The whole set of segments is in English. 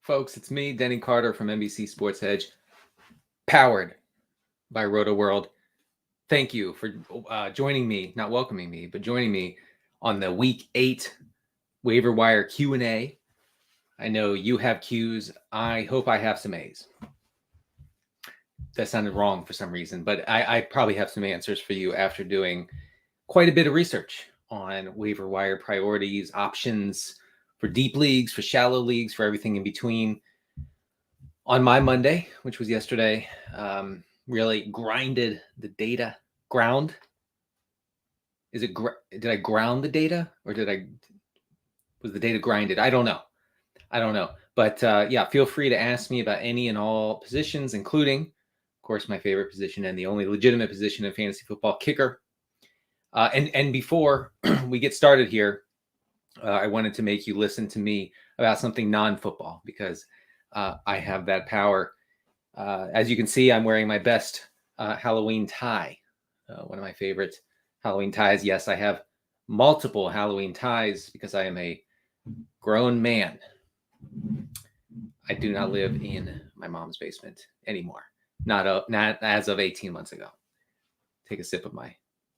folks. It's me, Denny Carter from NBC Sports Edge, powered by Rotoworld. Thank you for joining me, not welcoming me, but joining me on the Week 8 Waiver Wire Q&A. I know you have Qs. I hope I have some As. That sounded wrong for some reason, but I probably have some answers for you after doing quite a bit of research on waiver wire priorities, options for deep leagues, for shallow leagues, for everything in between. On my Monday, which was yesterday, really grinded the data. Ground? Did I ground the data, or was the data grinded? I don't know. But yeah, feel free to ask me about any and all positions, including, of course, my favorite position and the only legitimate position in fantasy football, kicker. And before we get started here, I wanted to make you listen to me about something non-football, because I have that power. As you can see, I'm wearing my best Halloween tie, one of my favorite Halloween ties. Yes, I have multiple Halloween ties because I am a grown man. I do not live in my mom's basement anymore. Not as of 18 months ago. Take a sip of my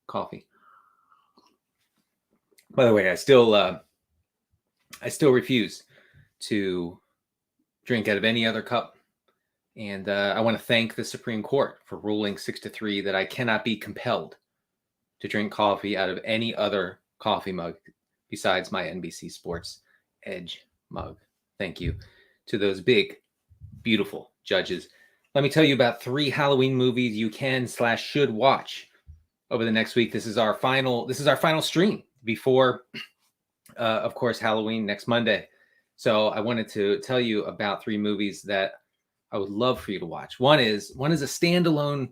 coffee. By the way, I still refuse to drink out of any other cup. And I want to thank the Supreme Court for ruling 6-3 that I cannot be compelled to drink coffee out of any other coffee mug besides my NBC Sports Edge mug. Thank you to those big, beautiful judges. Let me tell you about 3 Halloween movies you can/should watch over the next week. This is our final stream before, of course, Halloween next Monday. So I wanted to tell you about 3 movies that I would love for you to watch. One is a standalone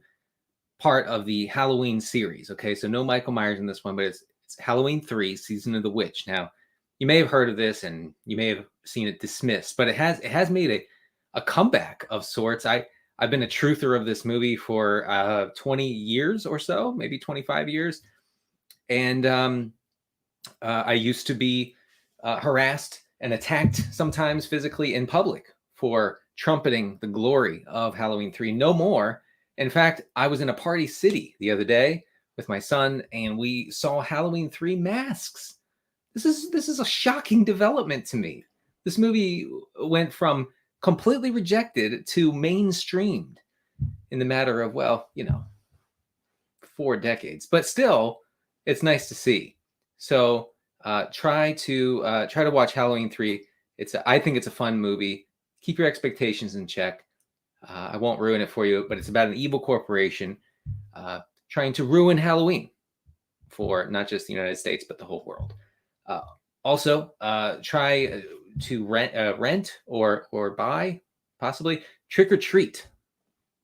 part of the Halloween series. Okay, so no Michael Myers in this one, but it's Halloween 3, Season of the Witch. Now, you may have heard of this and you may have seen it dismissed, but it has made a comeback of sorts. I've been a truther of this movie for 20 years or so, maybe 25 years. And I used to be harassed and attacked sometimes physically in public for trumpeting the glory of Halloween 3. No more. In fact, I was in a party city the other day with my son, and we saw Halloween 3 masks. This is a shocking development to me. This movie went from completely rejected to mainstreamed in the matter of, 4 decades. But still, it's nice to see. So try to watch Halloween 3. I think it's a fun movie. Keep your expectations in check. I won't ruin it for you, but it's about an evil corporation trying to ruin Halloween for not just the United States, but the whole world. Also, try to rent or buy, possibly, Trick or Treat.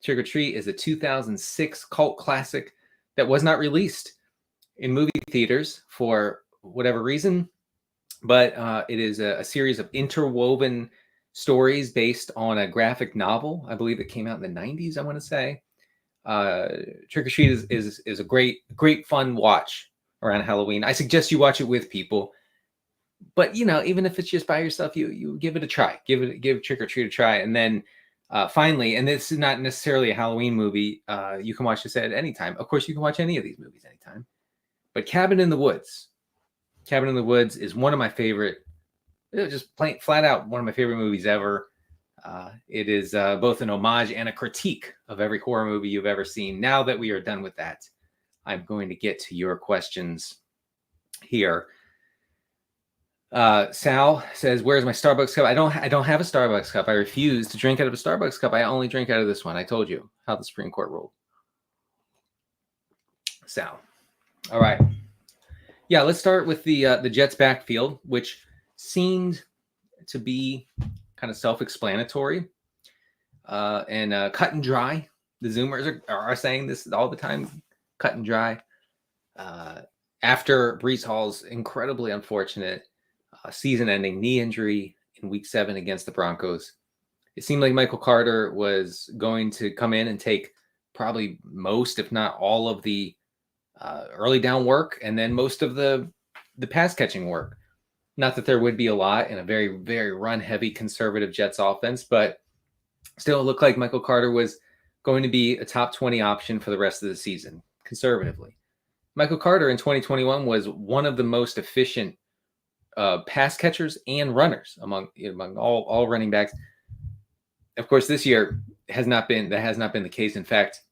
Trick or Treat is a 2006 cult classic that was not released in movie theaters for whatever reason, but it is a series of interwoven stories based on a graphic novel. I believe it came out in the 90s, I want to say. Trick or Treat is a great fun watch around Halloween. I suggest you watch it with people, but even if it's just by yourself, you give it a try. Give Trick or Treat a try, and then finally, and this is not necessarily a Halloween movie, you can watch this at any time. Of course, you can watch any of these movies anytime. But Cabin in the Woods. Cabin in the Woods is one of my favorite, just plain flat out one of my favorite movies ever. It is both an homage and a critique of every horror movie you've ever seen. Now that we are done with that, I'm going to get to your questions here. Sal says, "Where's my Starbucks cup?" I don't have a Starbucks cup. I refuse to drink out of a Starbucks cup. I only drink out of this one. I told you how the Supreme Court ruled. Sal. All right. Yeah, let's start with the Jets backfield, which seemed to be kind of self-explanatory and cut and dry. The Zoomers are saying this all the time, cut and dry. After Breece Hall's incredibly unfortunate season-ending knee injury in Week 7 against the Broncos, it seemed like Michael Carter was going to come in and take probably most, if not all, of the early down work, and then most of the pass catching work. Not that there would be a lot in a very, very run-heavy conservative Jets offense, but still it looked like Michael Carter was going to be a top 20 option for the rest of the season, conservatively. Michael Carter in 2021 was one of the most efficient pass catchers and runners among all running backs. Of course, this year has not been the case. In fact,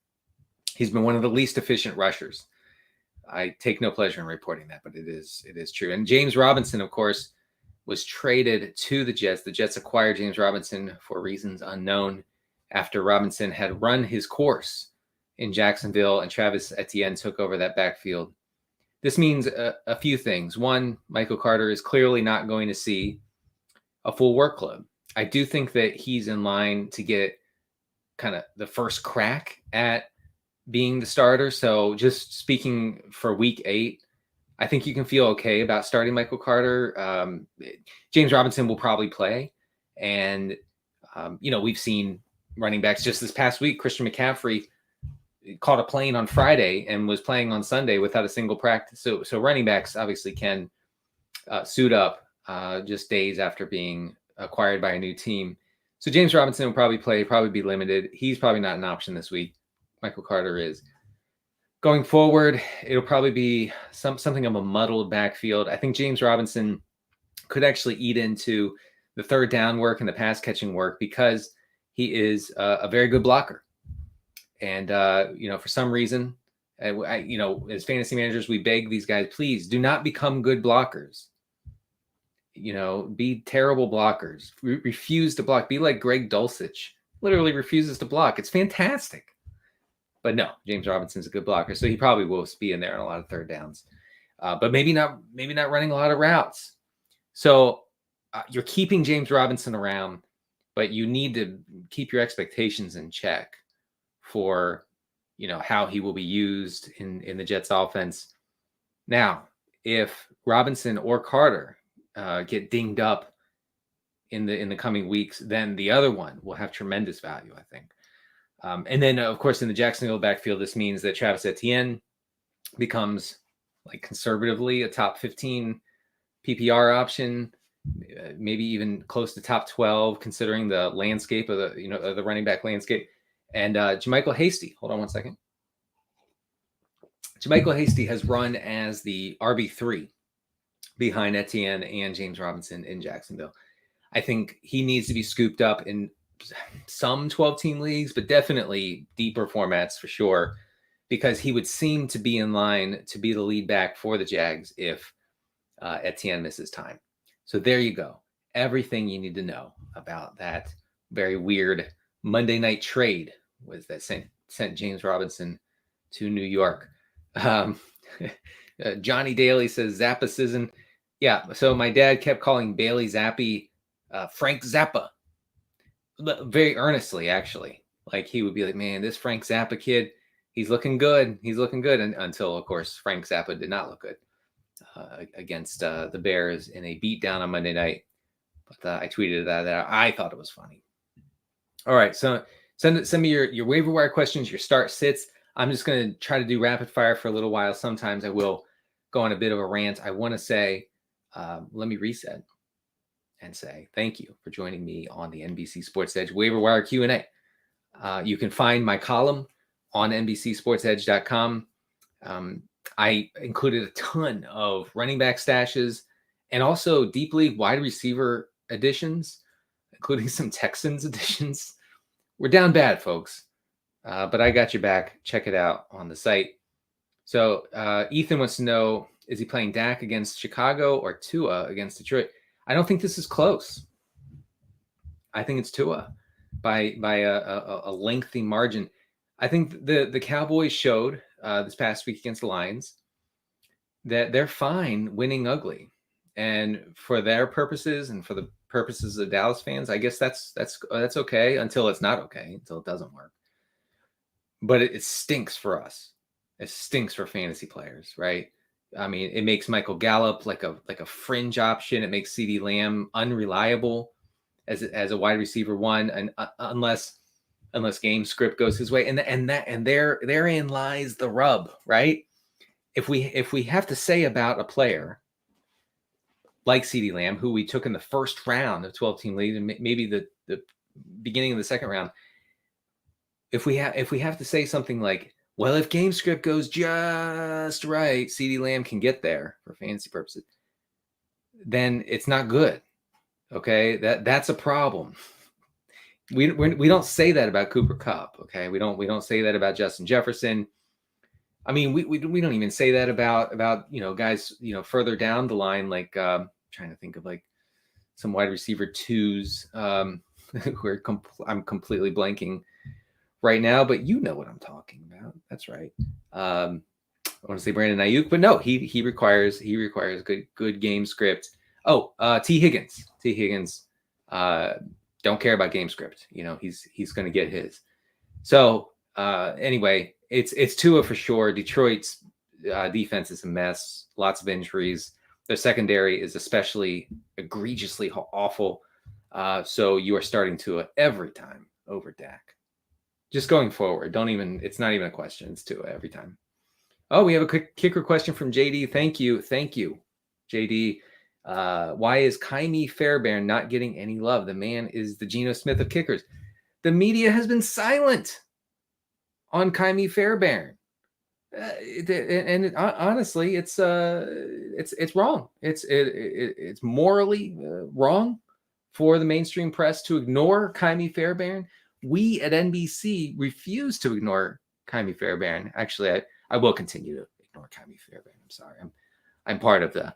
he's been one of the least efficient rushers. I take no pleasure in reporting that, but it is true. And James Robinson, of course, was traded to the Jets. The Jets acquired James Robinson for reasons unknown after Robinson had run his course in Jacksonville and Travis Etienne took over that backfield. This means a few things. One, Michael Carter is clearly not going to see a full workload. I do think that he's in line to get kind of the first crack at being the starter. So just speaking for week 8, I think you can feel okay about starting Michael Carter. James Robinson will probably play. And, we've seen running backs just this past week. Christian McCaffrey caught a plane on Friday and was playing on Sunday without a single practice. So running backs obviously can suit up just days after being acquired by a new team. So James Robinson will probably play, probably be limited. He's probably not an option this week. Michael Carter is. Going forward, it'll probably be something of a muddled backfield. I think James Robinson could actually eat into the third down work and the pass catching work because he is a very good blocker. And, for some reason, as fantasy managers, we beg these guys, please do not become good blockers. Be terrible blockers. Refuse to block. Be like Greg Dulcich. Literally refuses to block. It's fantastic. But no, James Robinson's a good blocker, so he probably will be in there on a lot of third downs. But maybe not running a lot of routes. So you're keeping James Robinson around, but you need to keep your expectations in check for, how he will be used in the Jets offense. Now, if Robinson or Carter get dinged up in the coming weeks, then the other one will have tremendous value, I think. And then, of course, in the Jacksonville backfield, this means that Travis Etienne becomes conservatively a top 15 PPR option, maybe even close to top 12, considering the landscape of the running back landscape. And JaMycal Hasty, hold on one second. JaMycal Hasty has run as the RB3 behind Etienne and James Robinson in Jacksonville. I think he needs to be scooped up in some 12-team leagues, but definitely deeper formats for sure, because he would seem to be in line to be the lead back for the Jags if Etienne misses time. So there you go. Everything you need to know about that very weird Monday night trade was that sent James Robinson to New York. Johnny Daly says Zappa season. Yeah, so my dad kept calling Bailey Zappi Frank Zappa. Very earnestly, actually. He would be like, man, this Frank Zappa kid, he's looking good. He's looking good. And until, of course, Frank Zappa did not look good against the Bears in a beatdown on Monday night. But I tweeted that I thought it was funny. All right, so send me your waiver wire questions, your start sits. I'm just going to try to do rapid fire for a little while. Sometimes I will go on a bit of a rant. I want to say, let me reset and say thank you for joining me on the NBC Sports Edge Waiver Wire Q&A. You can find my column on NBCSportsEdge.com. I included a ton of running back stashes and also deep league wide receiver additions, including some Texans additions. We're down bad, folks, but I got your back. Check it out on the site. So Ethan wants to know, is he playing Dak against Chicago or Tua against Detroit? I don't think this is close. I think it's Tua by a lengthy margin. I think the Cowboys showed this past week against the Lions that they're fine winning ugly. And for their purposes and for the purposes of Dallas fans, I guess that's okay until it's not okay, until it doesn't work. But it stinks for us. It stinks for fantasy players, right? I mean, it makes Michael Gallup like a fringe option. It makes CeeDee Lamb unreliable as a wide receiver one, and unless game script goes his way, and therein lies the rub, right? If we have to say about a player, like CeeDee Lamb, who we took in the first round of 12-team league, and maybe the beginning of the second round. If we have to say something like, well, if game script goes just right, CeeDee Lamb can get there for fantasy purposes, then it's not good. Okay, that's a problem. We don't say that about Cooper Kupp. Okay, we don't say that about Justin Jefferson. I mean, we don't even say that about guys further down the line, like trying to think of like some wide receiver twos who I'm completely blanking right now, but you know what I'm talking about. That's right. I want to say Brandon Ayuk, but no, he requires good game script. Oh, T. Higgins. Don't care about game script. He's going to get his. So anyway, it's Tua for sure. Detroit's defense is a mess. Lots of injuries. Their secondary is especially egregiously awful. So you are starting Tua every time over Dak. Just going forward. It's not even a question. It's Tua every time. Oh, we have a quick kicker question from JD. Thank you, JD. Why is Kymie Fairbairn not getting any love? The man is the Geno Smith of kickers. The media has been silent on Kymie Fairbairn, and honestly, it's wrong. It's morally wrong for the mainstream press to ignore Kymie Fairbairn. We at NBC refuse to ignore Kymie Fairbairn. Actually, I will continue to ignore Kymie Fairbairn. I'm sorry. I'm part of the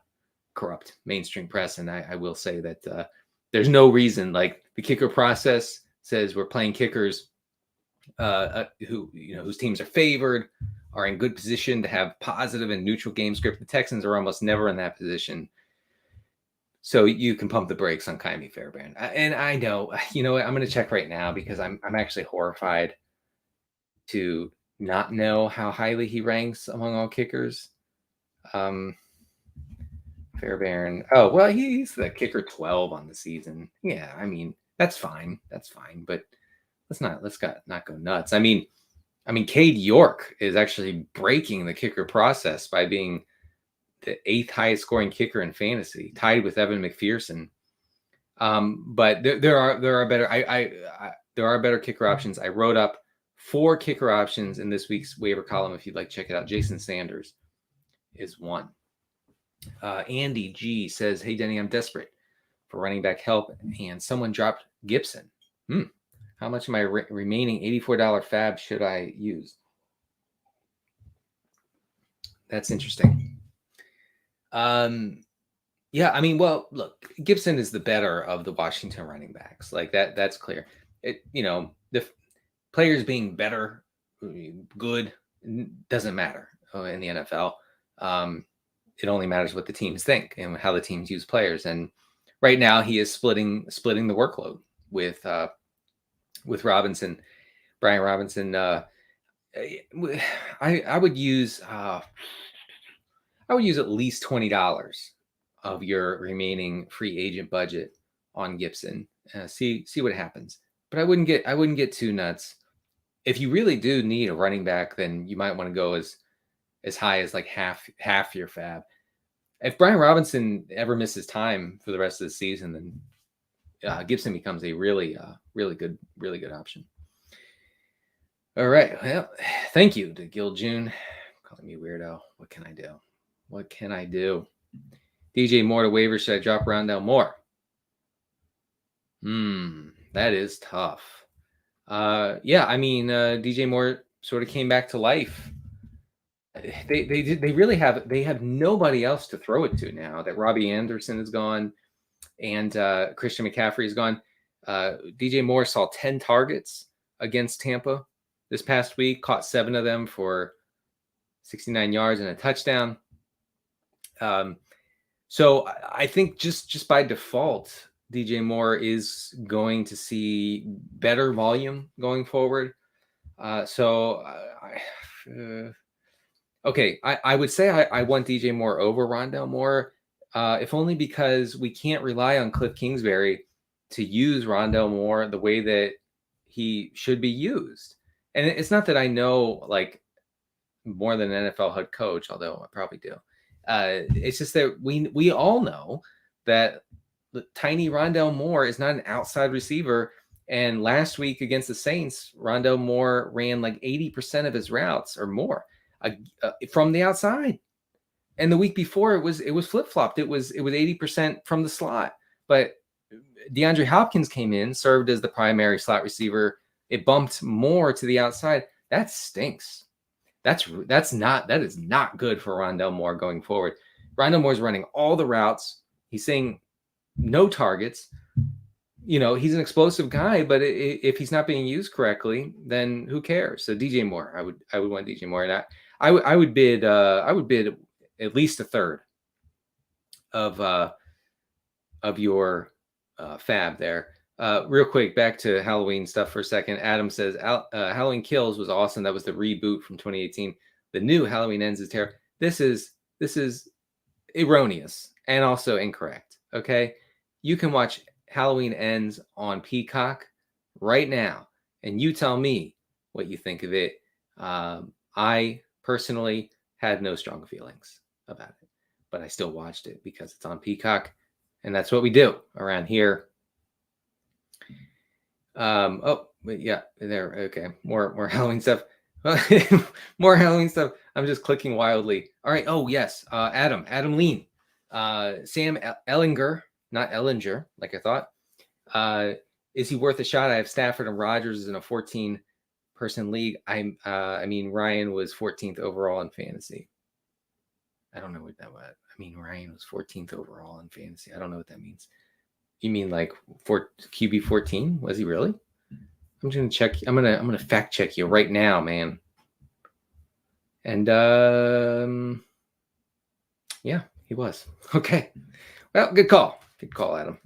corrupt mainstream press, and I will say that there's no reason, like the kicker process says we're playing kickers whose teams are favored, are in good position to have positive and neutral game script. The Texans are almost never in that position. So you can pump the brakes on Kymie Fairbairn. And I know, I'm going to check right now because I'm actually horrified to not know how highly he ranks among all kickers. Fairbairn. Oh, well, he's the kicker 12 on the season. Yeah, I mean, that's fine. But let's not go nuts. I mean, Cade York is actually breaking the kicker process by being the 8th highest scoring kicker in fantasy, tied with Evan McPherson. But there are better. There are better kicker options. I wrote up 4 kicker options in this week's waiver column. If you'd like to check it out, Jason Sanders is one. Andy G says, "Hey Denny, I'm desperate for running back help, and someone dropped Gibson. How much of my remaining $84 fab should I use?" That's interesting. Yeah, I mean, well, look, Gibson is the better of the Washington running backs. Like that's clear. The players being better, good, doesn't matter in the NFL. It only matters what the teams think and how the teams use players. And right now he is splitting the workload with Robinson, Brian Robinson. I would use at least $20 of your remaining free agent budget on Gibson. See what happens. But I wouldn't get too nuts. If you really do need a running back, then you might want to go as high as like half your fab. If Brian Robinson ever misses time for the rest of the season, then Gibson becomes a really good option. All right. Well, thank you to Gil June calling me weirdo. What can I do? DJ Moore to waiver. Should I drop Rondale Moore? That is tough. Yeah, I mean, DJ Moore sort of came back to life. They have nobody else to throw it to now that Robbie Anderson is gone and Christian McCaffrey is gone. DJ Moore saw 10 targets against Tampa this past week, caught 7 of them for 69 yards and a touchdown. So I think just by default, DJ Moore is going to see better volume going forward. Okay, I would say I want DJ Moore over Rondale Moore, if only because we can't rely on Cliff Kingsbury to use Rondale Moore the way that he should be used. And it's not that I know like more than an NFL head coach, although I probably do. It's just that we all know that the tiny Rondale Moore is not an outside receiver. And last week against the Saints, Rondale Moore ran like 80% of his routes or more from the outside. And the week before it was flip-flopped. It was 80% from the slot. But DeAndre Hopkins came in, served as the primary slot receiver. It bumped more to the outside. That stinks. That is not good for Rondale Moore going forward. Rondale Moore's running all the routes. He's seeing no targets. He's an explosive guy, but if he's not being used correctly, then who cares? So DJ Moore, I would want DJ Moore, and I would bid at least a third of your fab there. Real quick, back to Halloween stuff for a second. Adam says Halloween Kills was awesome. That was the reboot from 2018. The new Halloween Ends is terrible. This is erroneous and also incorrect. Okay, you can watch Halloween Ends on Peacock right now, and you tell me what you think of it. I personally had no strong feelings about it, but I still watched it because it's on Peacock, and that's what we do around here. Yeah, there. Okay, more Halloween stuff. More Halloween stuff. I'm just clicking wildly. All right. Oh yes, Adam Lean, Sam Ellinger. Not Ellinger, like I thought. Is he worth a shot? I have Stafford and Rodgers in a 14-person league. I mean, Ryan was 14th overall in fantasy. I don't know what that was. I mean, Ryan was 14th overall in fantasy. I don't know what that means. You mean like for QB 14? Was he really? I'm just gonna check. I'm gonna fact check you right now, man. And yeah, he was. Okay. Well, good call. Good call, Adam.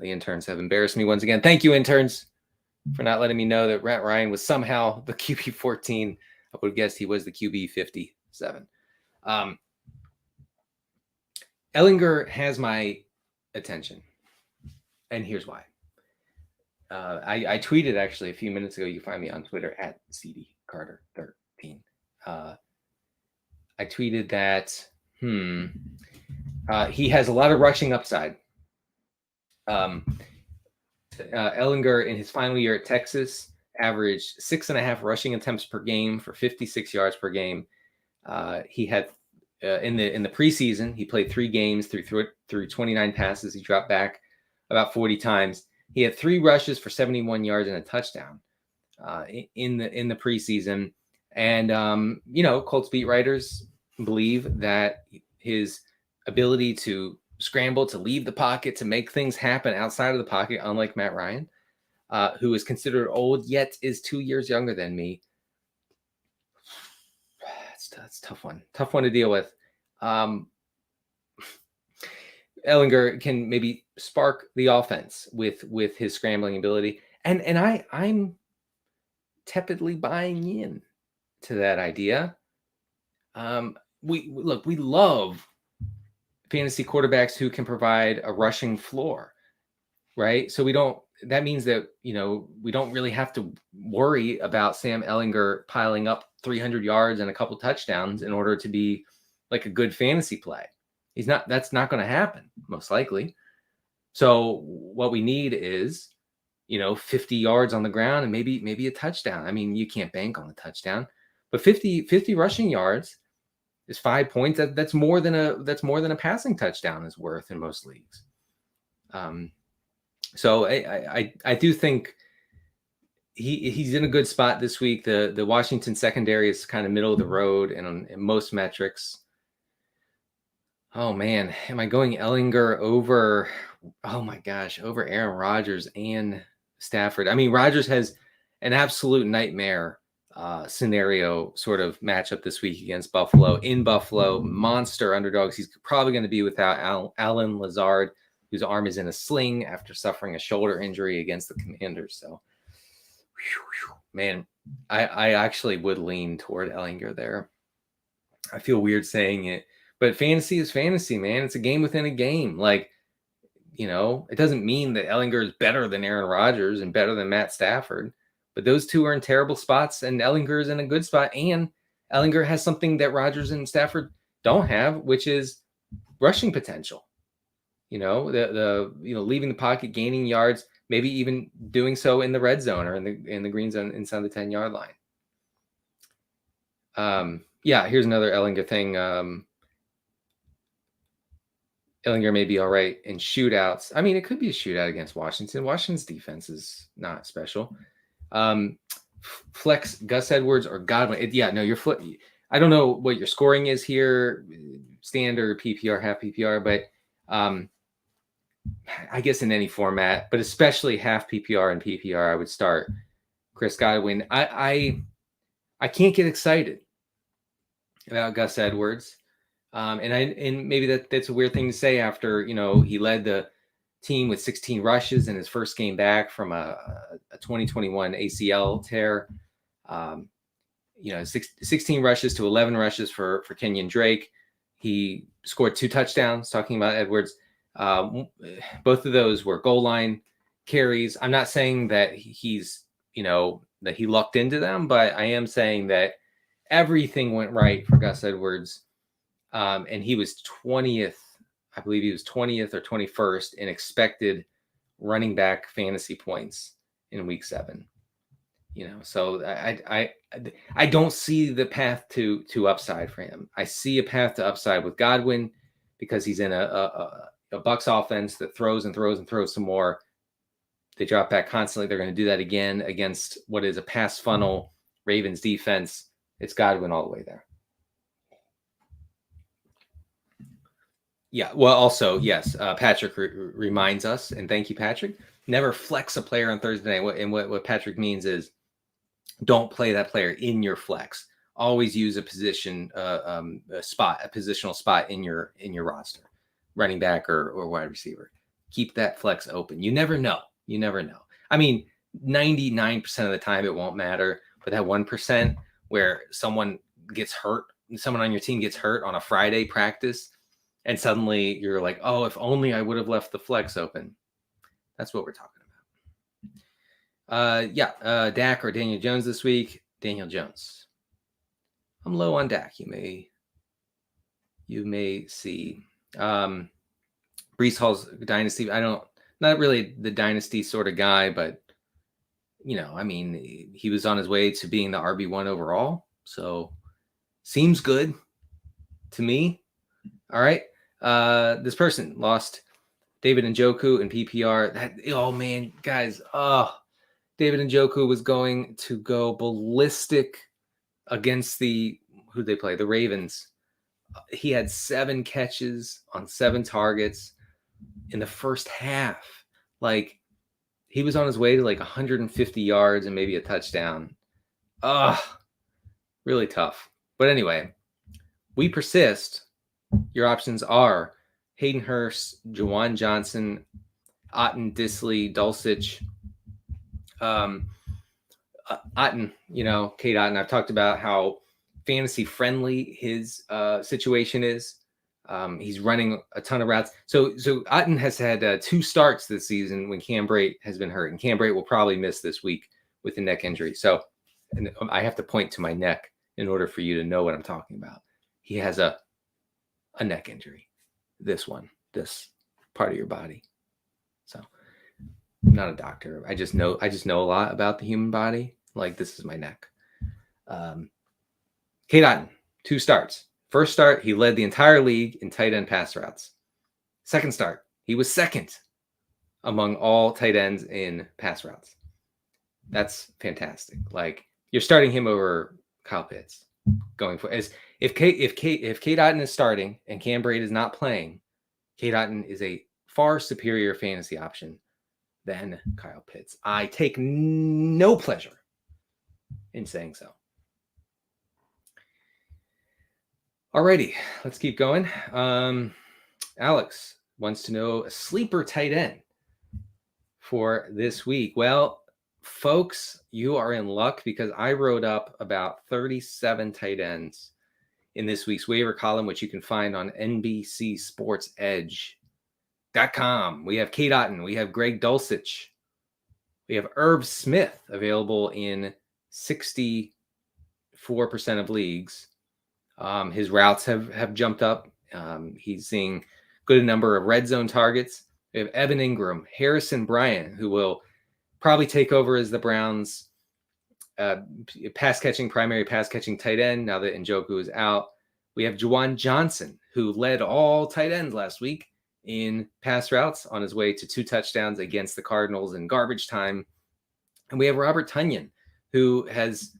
The interns have embarrassed me once again. Thank you, interns, for not letting me know that Matt Ryan was somehow the QB 14. I would have guessed he was the QB 57. Ellinger has my attention, and here's why. I tweeted actually a few minutes ago. You can find me on Twitter at CD Carter 13. I tweeted that he has a lot of rushing upside. Ellinger in his final year at Texas averaged 6.5 rushing attempts per game for 56 yards per game. He had in the preseason, he played 3 games through 29 passes. He dropped back about 40 times. He had 3 rushes for 71 yards and a touchdown in the preseason. And Colts beat writers believe that his ability to scramble, to leave the pocket, to make things happen outside of the pocket, unlike Matt Ryan, who is considered old yet is 2 years younger than me. That's a tough one to deal with. Ellinger can maybe spark the offense with his scrambling ability, and I'm tepidly buying in to that idea. We love fantasy quarterbacks who can provide a rushing floor, right? So that means that, we don't really have to worry about Sam Ellinger piling up 300 yards and a couple touchdowns in order to be like a good fantasy play. That's not going to happen, most likely. So what we need is, 50 yards on the ground and maybe a touchdown. I mean, you can't bank on a touchdown, but 50 rushing yards is 5 points. That's more than a passing touchdown is worth in most leagues. So I do think he's in a good spot this week. The Washington secondary is kind of middle of the road and in most metrics. Oh man, am I going Ellinger over? Oh my gosh, over Aaron Rodgers and Stafford. I mean, Rodgers has an absolute nightmare scenario sort of matchup this week against Buffalo. In Buffalo, monster underdogs. He's probably going to be without Allen Lazard, whose arm is in a sling after suffering a shoulder injury against the Commanders. So, man, I actually would lean toward Ellinger there. I feel weird saying it, but fantasy is fantasy, man. It's a game within a game. Like, it doesn't mean that Ellinger is better than Aaron Rodgers and better than Matt Stafford, but those two are in terrible spots and Ellinger is in a good spot. And Ellinger has something that Rodgers and Stafford don't have, which is rushing potential. Leaving the pocket, gaining yards, maybe even doing so in the red zone or in the green zone inside the 10-yard line. Here's another Ellinger thing. Ellinger may be all right in shootouts. I mean, it could be a shootout against Washington. Washington's defense is not special. Flex Gus Edwards or Godwin. You're I don't know what your scoring is here, standard, PPR, half PPR, but I guess in any format, but especially half PPR and PPR, I would start Chris Godwin. I can't get excited about Gus Edwards. And maybe that's a weird thing to say after, he led the team with 16 rushes in his first game back from a 2021 ACL tear. 16 rushes to 11 rushes for Kenyon Drake. He scored 2 touchdowns, talking about Edwards. Both of those were goal line carries. I'm not saying that he's, that he lucked into them, but I am saying that everything went right for Gus Edwards. And he was 20th, I believe he was 20th or 21st in expected running back fantasy points in week 7. So I don't see the path to upside for him. I see a path to upside with Godwin because he's in a Bucs offense that throws and throws and throws some more. They drop back constantly. They're going to do that again against what is a pass funnel Ravens defense. It's Godwin all the way there. Yeah, well, also, yes, Patrick reminds us, and thank you, Patrick, never flex a player on Thursday night. And what Patrick means is don't play that player in your flex. Always use a position, a positional spot in your roster, running back or wide receiver. Keep that flex open. You never know. I mean, 99% of the time it won't matter, but that 1% where someone gets hurt, someone on your team gets hurt on a Friday practice, and suddenly you're like, oh, if only I would have left the flex open. That's what we're talking about. Dak or Daniel Jones this week. Daniel Jones. I'm low on Dak. You may see. Breece Hall's dynasty. Not really the dynasty sort of guy, but he was on his way to being the RB1 overall. So seems good to me. All right. This person lost David Njoku in PPR. Guys. David Njoku was going to go ballistic against who they play, the Ravens. He had 7 catches on 7 targets in the first half. Like, he was on his way to like 150 yards and maybe a touchdown. Really tough. But anyway, we persist. Your options are Hayden Hurst, Juwan Johnson, Otten, Disley, Dulcich. Otten, Kate Otten. I've talked about how fantasy friendly his situation is. He's running a ton of routes. So Otten has had 2 starts this season when Cam Brate has been hurt, and Cam Brate will probably miss this week with a neck injury. So I have to point to my neck in order for you to know what I'm talking about. He has a neck injury. This part of your body. So I'm not a doctor. I just know a lot about the human body. Like, this is my neck. Kate Otten, 2 starts. First start, he led the entire league in tight end pass routes. Second start, he was second among all tight ends in pass routes. That's fantastic. Like, you're starting him over Kyle Pitts. Going for if Kate Otten is starting and Cam Brate is not playing, Kate Otten is a far superior fantasy option than Kyle Pitts. I take no pleasure in saying so. Alrighty, let's keep going. Alex wants to know a sleeper tight end for this week. Well, folks, you are in luck because I wrote up about 37 tight ends in this week's waiver column, which you can find on NBC Sports Edge.com. We have Kate Otten. We have Greg Dulcich. We have Irv Smith available in 64% of leagues. His routes have jumped up. He's seeing good number of red zone targets. We have Evan Ingram, Harrison Bryant, who will probably take over as the Browns' primary pass catching tight end now that Njoku is out. We have Juwan Johnson, who led all tight ends last week in pass routes on his way to 2 touchdowns against the Cardinals in garbage time. And we have Robert Tonyan, who has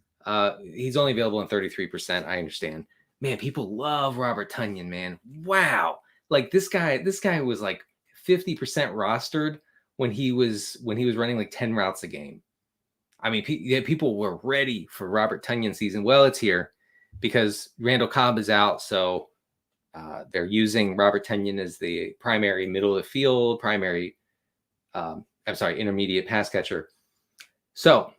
he's only available in 33%. I understand. Man, people love Robert Tonyan, man. Wow. Like this guy was like 50% rostered when he was running like 10 routes a game. I mean, people were ready for Robert Tonyan season. Well, it's here because Randall Cobb is out. So they're using Robert Tonyan as the primary middle of the field, intermediate pass catcher. So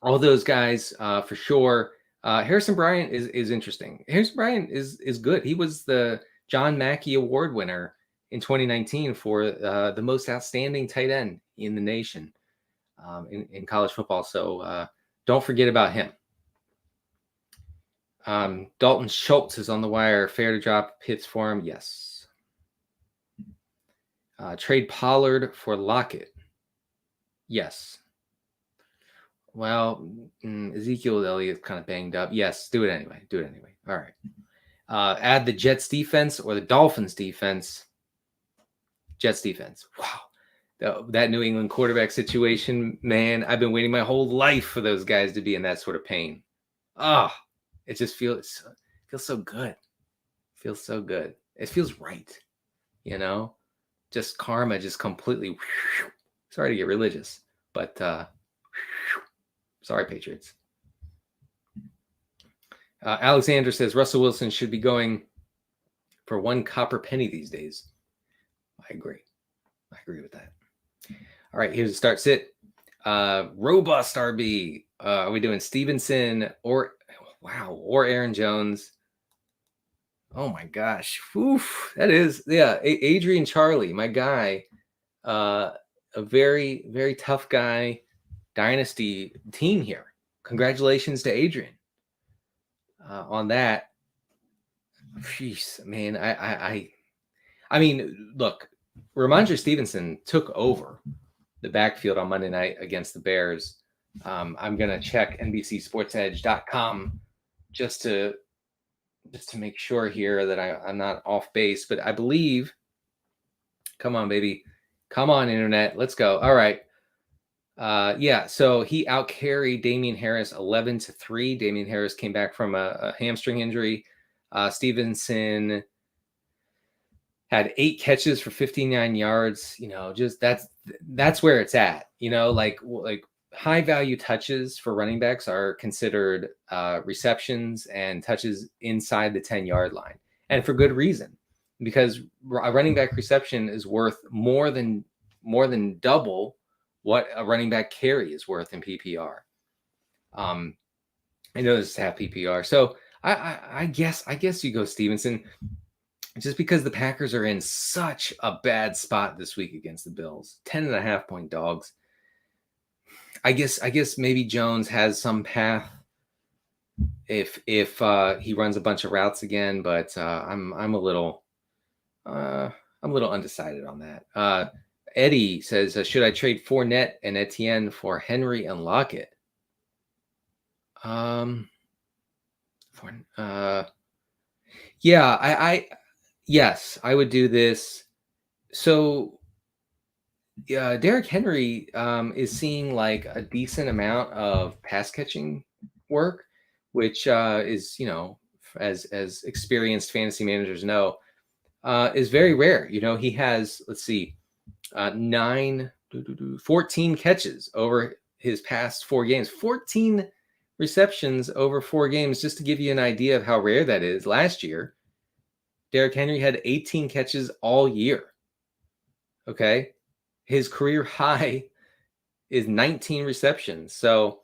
all those guys for sure. Harrison Bryant is interesting. Harrison Bryant is good. He was the John Mackey Award winner in 2019 for the most outstanding tight end in the nation in college football. So don't forget about him. Dalton Schultz is on the wire. Fair to drop hits for him? Yes. Trade Pollard for Lockett? Yes. Well, Ezekiel Elliott's kind of banged up. Yes, do it anyway. All right. Add the Jets defense or the Dolphins defense. Jets defense. Wow. That New England quarterback situation, man, I've been waiting my whole life for those guys to be in that sort of pain. It just feels so good. Feels so good. It feels right. Just karma just completely. Sorry to get religious, but sorry, Patriots. Alexander says Russell Wilson should be going for 1 copper penny these days. I agree with that. All right, here's a start sit. Robust RB. Are we doing Stevenson or Aaron Jones? Oh my gosh. Oof, that is, Adrian Charlie, my guy. A very, very tough guy. Dynasty team here. Congratulations to Adrian on that. Jeez, man. I mean, look, Ramondre Stevenson took over the backfield on Monday night against the Bears. I'm gonna check NBCSportsEdge.com just to make sure here that I'm not off base, but I believe. Come on, baby. Come on, internet. Let's go. All right. So he outcarried Damian Harris 11-3. Damian Harris came back from a hamstring injury. Stevenson had 8 catches for 59 yards. Just that's where it's at. Like high value touches for running backs are considered receptions and touches inside the 10-yard line, and for good reason, because a running back reception is worth more than double what a running back carry is worth in PPR. I know this is half PPR, so I guess you go Stevenson, just because the Packers are in such a bad spot this week against the Bills, 10.5-point dogs. I guess maybe Jones has some path if he runs a bunch of routes again, but I'm a little undecided on that. Eddie says, should I trade Fournette and Etienne for Henry and Lockett? Yes, I would do this. So Derrick Henry is seeing like a decent amount of pass catching work, which is, as experienced fantasy managers know, is very rare. He has, 14 catches over his past 4 games, 14 receptions over 4 games, just to give you an idea of how rare that is. Last year, Derrick Henry had 18 catches all year. Okay. His career high is 19 receptions. So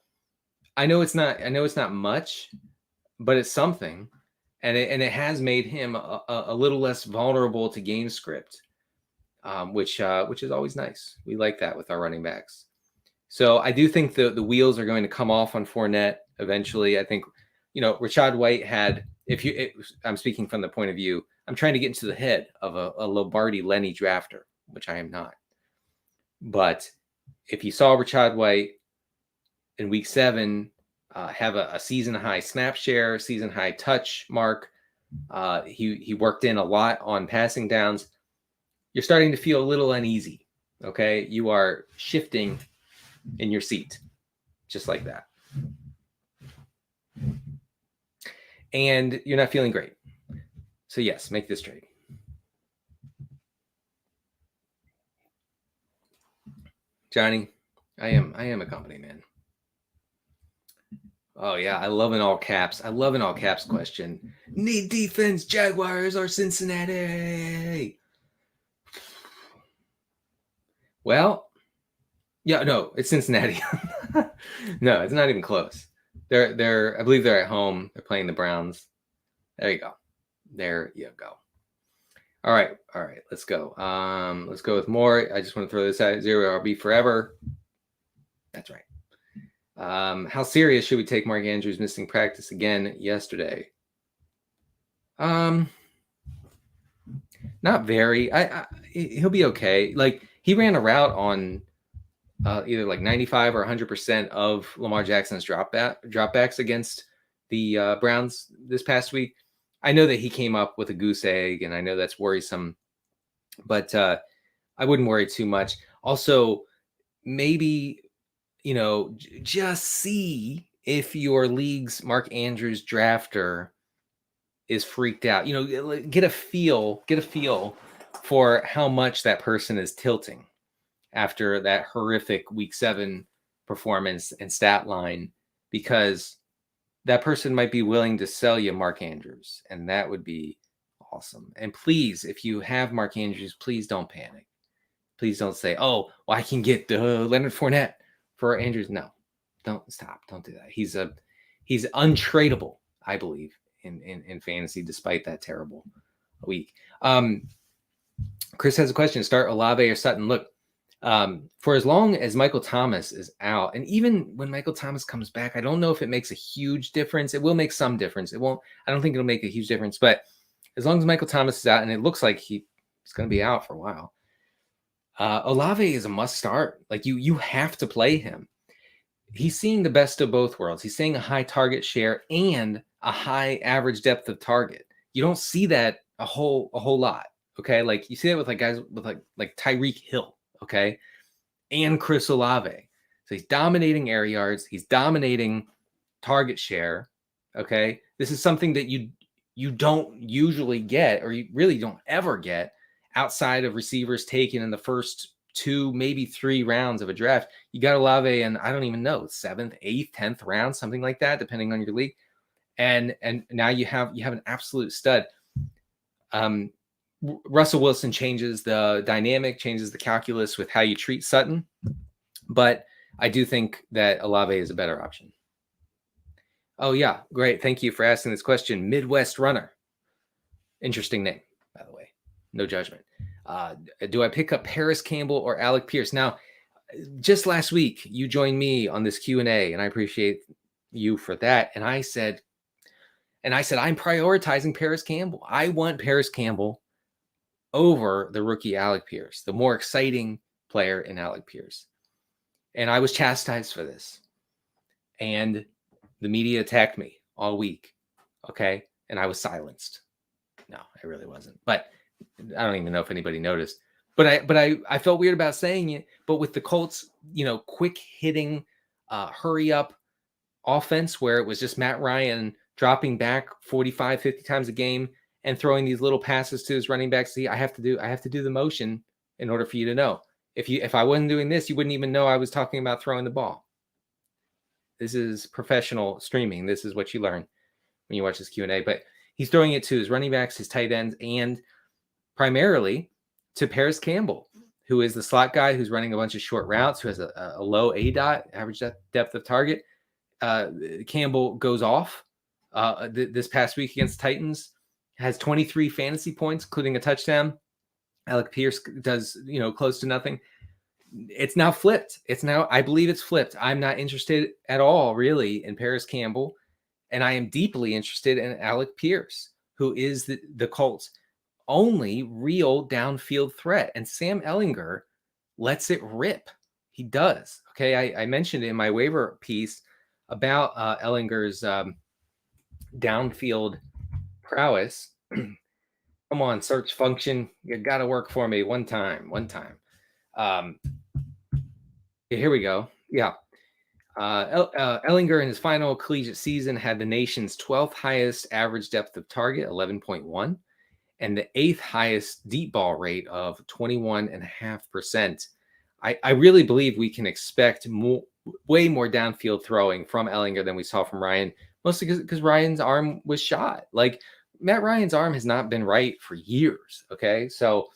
I know it's not much, but it's something. And it has made him a little less vulnerable to game script. Which is always nice. We like that with our running backs. So I do think the wheels are going to come off on Fournette eventually. I think, Rachaad White had, I'm speaking from the point of view, I'm trying to get into the head of a Lombardi Lenny drafter, which I am not. But if you saw Rachaad White in week 7 have a season high snap share, season high touch mark, he worked in a lot on passing downs, you're starting to feel a little uneasy. Okay, you are shifting in your seat, just like that. And you're not feeling great. So yes, make this trade. Johnny, I am a company man. Oh yeah, I love an all caps. I love an all caps question. Need defense, Jaguars or Cincinnati? Well, yeah, no, it's Cincinnati. No, it's not even close. They're I believe they're at home. They're playing the Browns. There you go. There you go. All right. Let's go. Let's go with more. I just want to throw this out. 0 RB forever. That's right. How serious should we take Mark Andrews missing practice again yesterday? Not very. He'll be okay. Like, he ran a route on either like 95 or 100% of Lamar Jackson's dropbacks against the Browns this past week. I know that he came up with a goose egg, and I know that's worrisome, but I wouldn't worry too much. Also, maybe, just see if your league's Mark Andrews drafter is freaked out. Get a feel for how much that person is tilting after that horrific week 7 performance and stat line, because that person might be willing to sell you Mark Andrews, and that would be awesome. And please, if you have Mark Andrews, please don't panic. Please don't say, oh, well, I can get Leonard Fournette for Andrews. No, don't stop. Don't do that. He's untradeable, I believe, in fantasy, despite that terrible week. Cris has a question. Start Olave or Sutton? Look, for as long as Michael Thomas is out, and even when Michael Thomas comes back, I don't know if it makes a huge difference. It will make some difference. It won't. I don't think it'll make a huge difference. But as long as Michael Thomas is out, and it looks like he's going to be out for a while, Olave is a must start. Like, you have to play him. He's seeing the best of both worlds. He's seeing a high target share and a high average depth of target. You don't see that a whole lot. Okay, like you see that with like guys with like Tyreek Hill. Okay, and Chris Olave. So he's dominating air yards. He's dominating target share. Okay, this is something that you don't usually get, or you really don't ever get, outside of receivers taken in the first 2, maybe 3 rounds of a draft. You got Olave in, I don't even know, 7th, 8th, 10th round, something like that, depending on your league. And now you have an absolute stud. Russell Wilson changes the dynamic, changes the calculus with how you treat Sutton. But I do think that Olave is a better option. Oh, yeah. Great. Thank you for asking this question. Midwest Runner. Interesting name, by the way. No judgment. Do I pick up Paris Campbell or Alec Pierce? Now, just last week, you joined me on this Q&A, and I appreciate you for that. And I said, I'm prioritizing Paris Campbell. I want Paris Campbell over the rookie Alec Pierce, the more exciting player in Alec Pierce. And I was chastised for this. And the media attacked me all week. Okay. And I was silenced. No, I really wasn't. But I don't even know if anybody noticed. But I felt weird about saying it. But with the Colts, quick hitting, hurry up offense where it was just Matt Ryan dropping back 45, 50 times a game and throwing these little passes to his running back. See, I have to do the motion in order for you to know. If I wasn't doing this, you wouldn't even know I was talking about throwing the ball. This is professional streaming. This is what you learn when you watch this Q&A. But he's throwing it to his running backs, his tight ends, and primarily to Paris Campbell, who is the slot guy who's running a bunch of short routes, who has a low ADOT, average depth of target. Campbell goes off this past week against the Titans, has 23 fantasy points, including a touchdown. Alec Pierce does, close to nothing. It's now flipped. I believe it's flipped. I'm not interested at all, really, in Paris Campbell, and I am deeply interested in Alec Pierce, who is the Colts' only real downfield threat. And Sam Ellinger lets it rip. He does. Okay. I mentioned in my waiver piece about Ellinger's downfield prowess. Come on, search function. You got to work for me one time. Here we go. Yeah. Ellinger in his final collegiate season had the nation's 12th highest average depth of target, 11.1, and the 8th highest deep ball rate of 21.5%. I really believe we can expect way more downfield throwing from Ellinger than we saw from Ryan, mostly because Ryan's arm was shot. Like, Matt Ryan's arm has not been right for years. Okay. So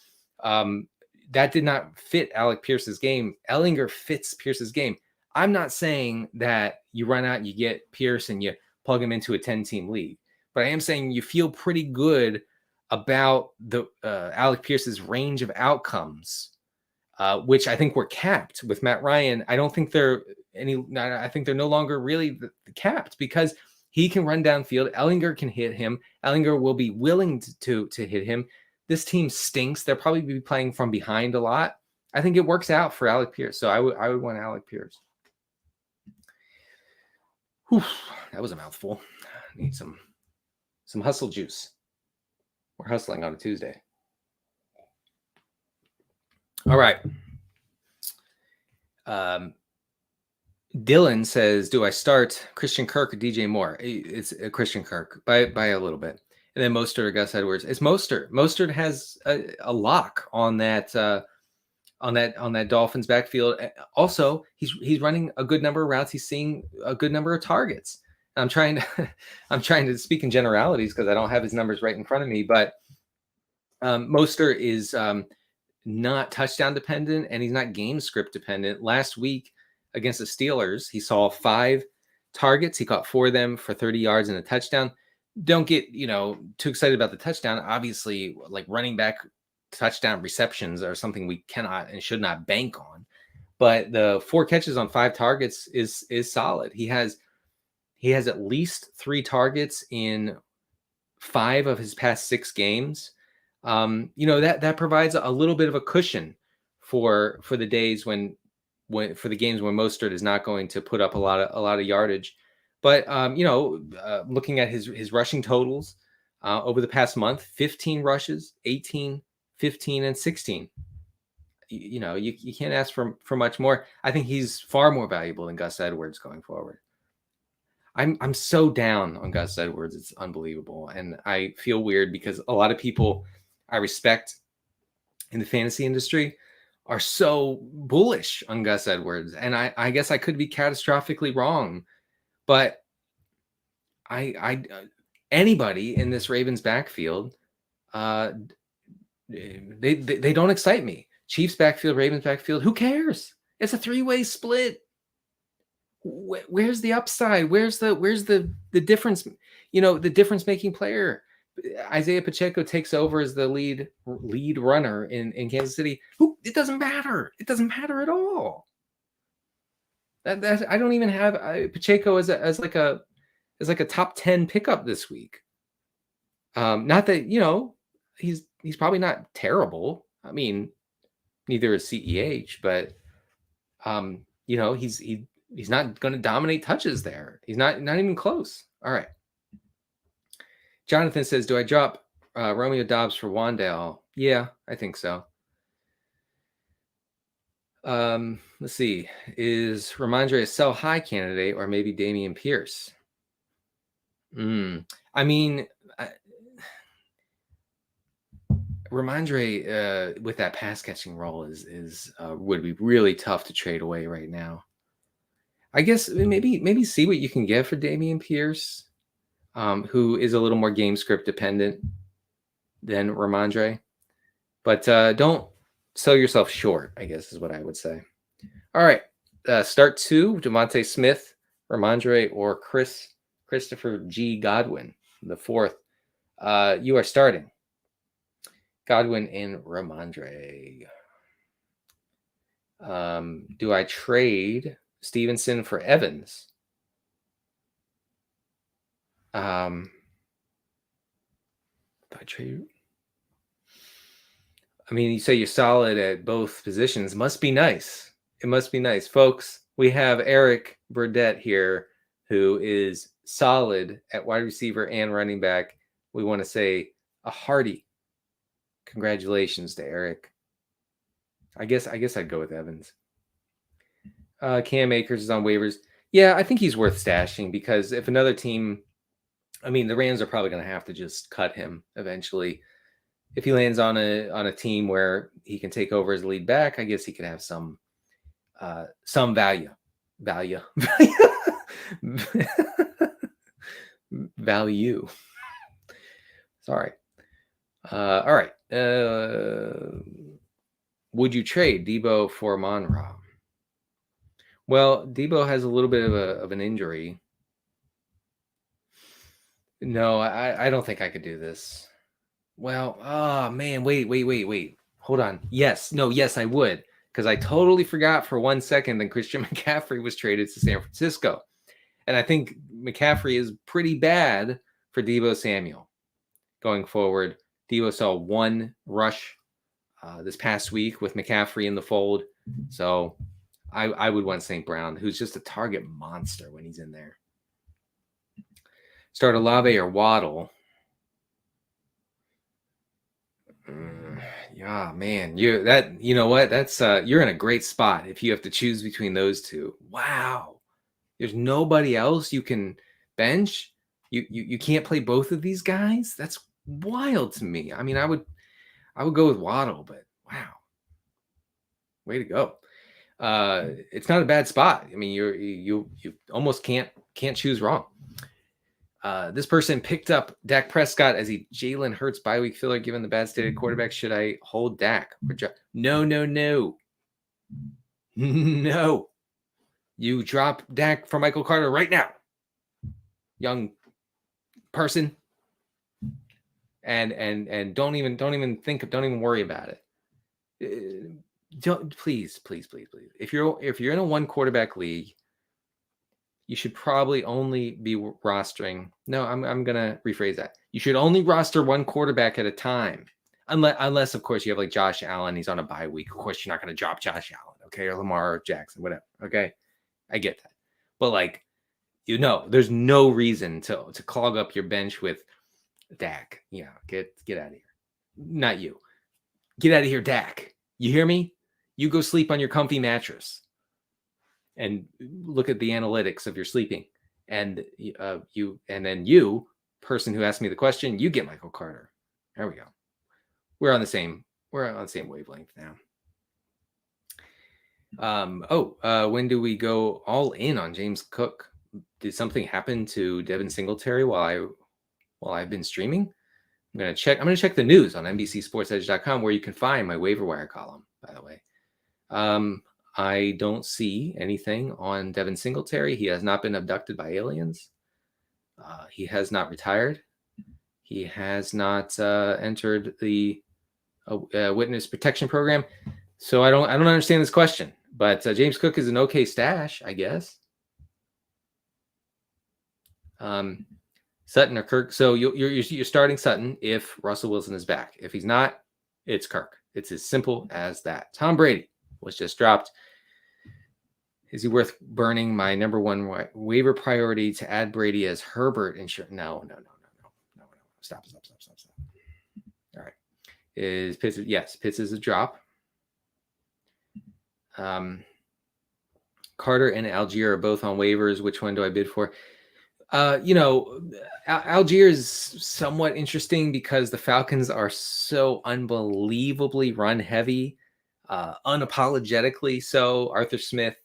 that did not fit Alec Pierce's game. Ellinger fits Pierce's game. I'm not saying that you run out and you get Pierce and you plug him into a 10-team league, but I am saying you feel pretty good about the Alec Pierce's range of outcomes, which I think were capped with Matt Ryan. I don't think they're I think they're no longer really capped because he can run downfield. Ellinger can hit him. Ellinger will be willing to hit him. This team stinks. They'll probably be playing from behind a lot. I think it works out for Alec Pierce. So I would want Alec Pierce. Whew, that was a mouthful. Need some hustle juice. We're hustling on a Tuesday. All right. Dylan says, do I start Christian Kirk or DJ Moore? It's a Christian Kirk by a little bit. And then Mostert or Gus Edwards. It's Mostert. Mostert has a lock on that Dolphins backfield. Also, he's running a good number of routes. He's seeing a good number of targets. I'm trying to speak in generalities because I don't have his numbers right in front of me. But Mostert is not touchdown dependent, and he's not game script dependent. Last week against the Steelers, he saw 5 targets. He caught 4 of them for 30 yards and a touchdown. Don't get too excited about the touchdown. Obviously, like running back touchdown receptions are something we cannot and should not bank on. But the 4 catches on 5 targets is solid. He has at least 3 targets in 5 of his past 6 games. That provides a little bit of a cushion for the days when for the games when Mostert is not going to put up a lot of yardage. But looking at his rushing totals over the past month, 15 rushes, 18, 15, and 16. You can't ask for much more. I think he's far more valuable than Gus Edwards going forward. I'm so down on Gus Edwards. It's unbelievable. And I feel weird because a lot of people I respect in the fantasy industry are so bullish on Gus Edwards. And I guess I could be catastrophically wrong, but anybody in this Ravens backfield, they don't excite me. Chiefs backfield, Ravens backfield, who cares? It's a 3-way split. Where's the upside? Where's the difference? The difference making player. Isaiah Pacheco takes over as the lead runner in Kansas City. It doesn't matter. It doesn't matter at all. That I don't even have Pacheco as like a top 10 pickup this week. Not that he's probably not terrible. I mean, neither is CEH, but he's not going to dominate touches there. He's not even close. All right. Jonathan says, do I drop Romeo Doubs for Wan'Dale? Yeah, I think so. Let's see. Is Ramondre a sell high candidate or maybe Dameon Pierce? I mean, Ramondre with that pass catching role is would be really tough to trade away right now. I guess maybe see what you can get for Dameon Pierce, who is a little more game script dependent than Ramondre. But don't sell yourself short, I guess is what I would say. All right. Start 2, Devontae Smith, Ramondre, or Christopher G. Godwin, the 4th. You are starting Godwin and Ramondre. Do I trade Stevenson for Evans? Do I trade? I mean, you say you're solid at both positions. Must be nice. It must be nice. Folks, we have Eric Burdett here, who is solid at wide receiver and running back. We want to say a hearty congratulations to Eric. I guess I'd go with Evans. Cam Akers is on waivers. Yeah, I think he's worth stashing because if another team, I mean, the Rams are probably going to have to just cut him eventually. If he lands on a team where he can take over as a lead back, I guess he could have some value. Value. Sorry. All right. Would you trade Debo for Monroe? Well, Debo has a little bit of an injury. No, I don't think I could do this. Well, oh man, wait. Hold on. Yes, I would. Because I totally forgot for 1 second that Christian McCaffrey was traded to San Francisco. And I think McCaffrey is pretty bad for Deebo Samuel going forward. Deebo saw one rush this past week with McCaffrey in the fold. So I would want St. Brown, who's just a target monster when he's in there. Start Olave or Waddle. Yeah, man, you know what? That's you're in a great spot if you have to choose between those two. Wow, there's nobody else you can bench. You can't play both of these guys. That's wild to me. I mean, I would go with Waddle, but wow, way to go. It's not a bad spot. I mean, you almost can't choose wrong. This person picked up Dak Prescott as a Jalen Hurts bye week filler. Given the bad state of quarterback, should I hold Dak? No. No. You drop Dak for Michael Carter right now, young person, and don't even worry about it. Please. If you're in a one quarterback league, you should probably only be rostering. No, I'm gonna rephrase that. You should only roster one quarterback at a time, unless of course you have like Josh Allen. He's on a bye week. Of course, you're not gonna drop Josh Allen, okay, or Lamar Jackson, whatever. Okay, I get that, but like, there's no reason to clog up your bench with Dak. Yeah, get out of here. Not you. Get out of here, Dak. You hear me? You go sleep on your comfy mattress and look at the analytics of your sleeping. And you, person who asked me the question, you get Michael Carter. There we go. We're on the same wavelength now. When do we go all in on James Cook? Did something happen to Devin Singletary while I've been streaming? I'm gonna check the news on NBCSportsEdge.com, where you can find my waiver wire column, by the way. I don't see anything on Devin Singletary. He has not been abducted by aliens. He has not retired. He has not entered the witness protection program. So I don't understand this question. But James Cook is an okay stash, I guess. Sutton or Kirk. So you're starting Sutton if Russell Wilson is back. If he's not, it's Kirk. It's as simple as that. Tom Brady was just dropped. Is he worth burning my number one waiver priority to add Brady as Herbert insurance? No. Stop. All right. Is Pitts? Yes, Pitts is a drop. Carter and Allgeier are both on waivers. Which one do I bid for? Allgeier is somewhat interesting because the Falcons are so unbelievably run heavy, unapologetically so. Arthur Smith,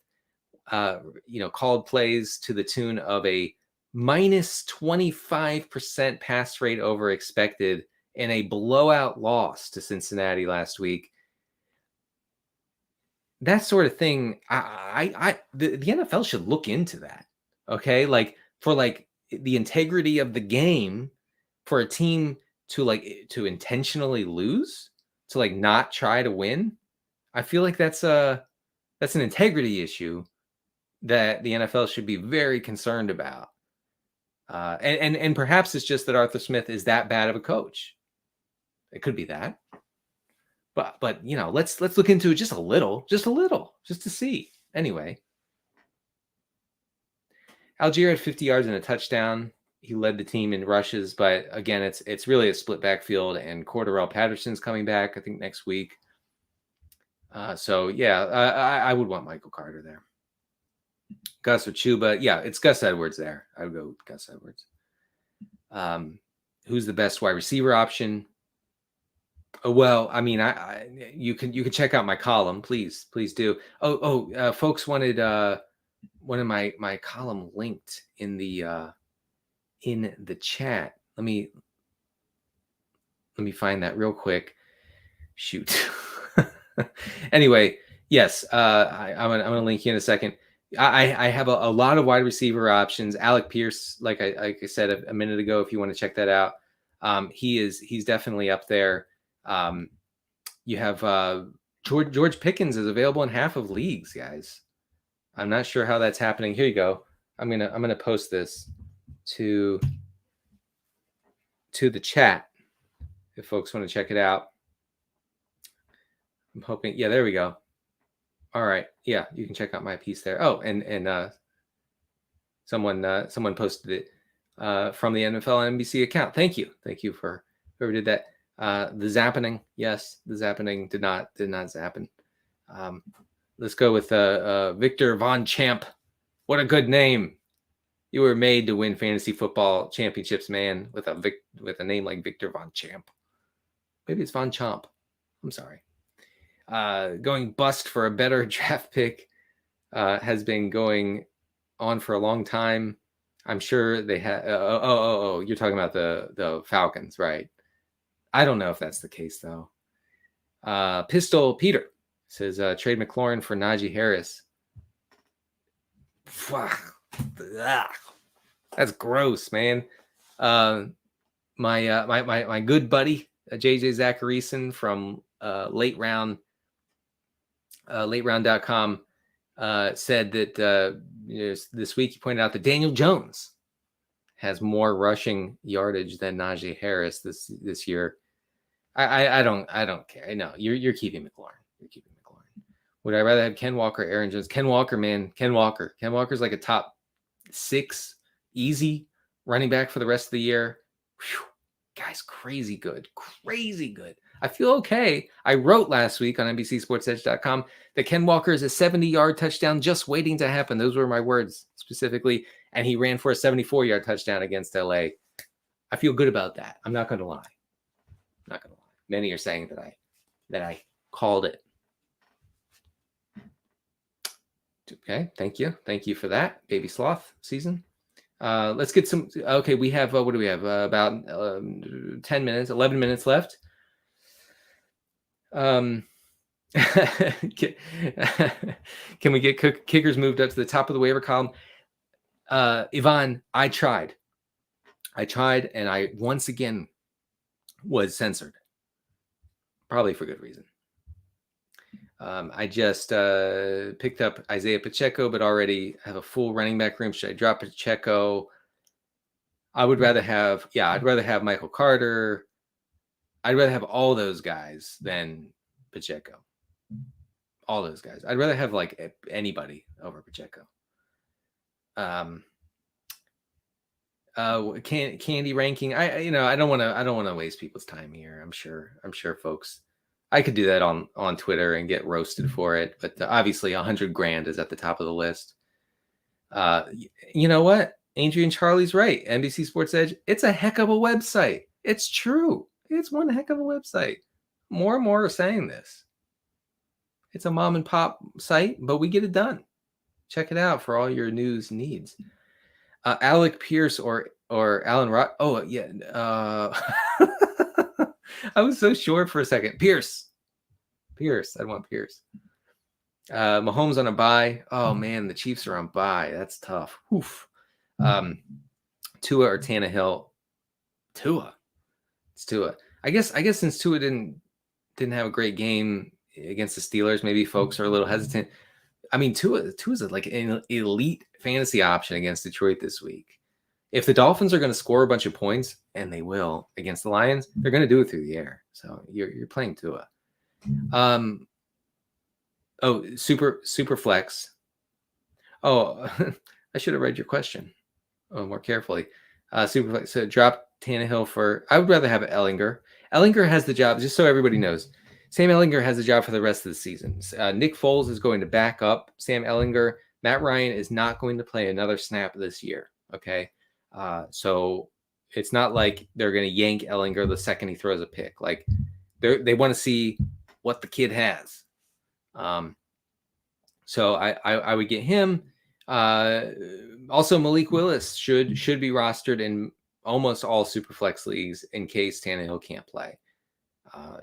called plays to the tune of a minus 25% pass rate over expected in a blowout loss to Cincinnati last week. That sort of thing, the NFL should look into that. Okay, like for like the integrity of the game, for a team to intentionally lose, to like not try to win, I feel like that's an integrity issue that the NFL should be very concerned about. And perhaps it's just that Arthur Smith is that bad of a coach. It could be that. But let's look into it just a little, just to see. Anyway, Allgeier had 50 yards and a touchdown. He led the team in rushes, but again, it's really a split backfield, and Cordarrelle Patterson's coming back, I think, next week. So yeah, I would want Michael Carter there. Gus or Chuba. Yeah, it's Gus Edwards there. I would go with Gus Edwards. Who's the best wide receiver option? Well, I mean, you can check out my column, please do. Folks wanted one of my column linked in the chat. Let me find that real quick. Shoot. Anyway, yes, I'm gonna link you in a second. I have a lot of wide receiver options. Alec Pierce, like I said a minute ago, if you want to check that out, he's definitely up there. You have George Pickens is available in half of leagues, guys. I'm not sure how that's happening. Here you go. I'm gonna post this to the chat if folks want to check it out. I'm hoping. Yeah, there we go. All right. Yeah, you can check out my piece there. Oh, and someone posted it from the NFL and NBC account. Thank you for whoever did that. The zappening, yes, the zappening did not zappen. Let's go with Victor Von Champ. What a good name! You were made to win fantasy football championships, man. With a name like Victor Von Champ. Maybe it's Von Chomp. I'm sorry. Going bust for a better draft pick has been going on for a long time. I'm sure they had. You're talking about the Falcons, right? I don't know if that's the case though. Pistol Peter says trade McLaurin for Naji Harris. That's gross, man. My good buddy JJ Zacharyson from lateround.com said that this week he pointed out that Daniel Jones has more rushing yardage than Naji Harris this year. I don't care. I know you're keeping McLaurin. Would I rather have Ken Walker, Aaron Jones? Ken Walker, man. Ken Walker's like a top 6 easy running back for the rest of the year. Whew. Guys, crazy good. I feel okay. I wrote last week on NBCSportsEdge.com that Ken Walker is a 70-yard touchdown just waiting to happen. Those were my words specifically. And he ran for a 74-yard touchdown against LA. I feel good about that. I'm not going to lie. Many are saying that I called it. Okay, thank you for that, baby sloth season. Let's get some. Okay, we have what do we have? About 11 minutes left. Can we get kickers moved up to the top of the waiver column? Yvonne, I tried, and I once again was censored, probably for good reason. I just picked up Isaiah Pacheco, but already have a full running back room. Should I drop Pacheco? I'd rather have Michael Carter. I'd rather have all those guys than Pacheco. All those guys. I'd rather have like anybody over Pacheco. Candy ranking. I don't want to waste people's time here. I'm sure folks. I could do that on Twitter and get roasted for it, but obviously $100,000 is at the top of the list. You know what? Adrian Charlie's right. NBC Sports Edge. It's a heck of a website. It's true. It's one heck of a website. More and more are saying this. It's a mom and pop site, but we get it done. Check it out for all your news needs. Alec Pierce or Alan Rock. Oh yeah. I was so short for a second. Pierce. I'd want Pierce. Mahomes on a bye. Oh man, the Chiefs are on bye. That's tough. Oof. Tua or Tannehill. Tua. It's Tua. I guess since Tua didn't have a great game against the Steelers, maybe folks are a little hesitant. I mean, Tua's like an elite fantasy option against Detroit this week. If the Dolphins are going to score a bunch of points, and they will against the Lions, they're going to do it through the air. So you're playing Tua. Super flex. Oh, I should have read your question more carefully. Super flex. So drop Tannehill for. I would rather have Ellinger. Ellinger has the job, just so everybody knows. Sam Ellinger has the job for the rest of the season. Nick Foles is going to back up Sam Ellinger. Matt Ryan is not going to play another snap this year. Okay. So it's not like they're going to yank Ellinger the second he throws a pick. Like they want to see what the kid has. So I would get him. Also, Malik Willis should be rostered in almost all Superflex leagues in case Tannehill can't play.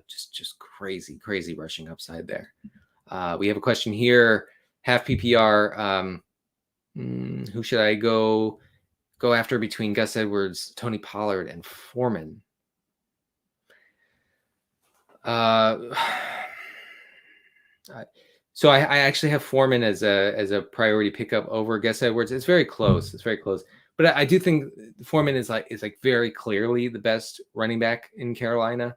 Just crazy rushing upside there. We have a question here. Half PPR. Who should I go after between Gus Edwards, Tony Pollard, and Foreman? So I actually have Foreman as a priority pickup over Gus Edwards. It's very close. But I do think Foreman is like very clearly the best running back in Carolina,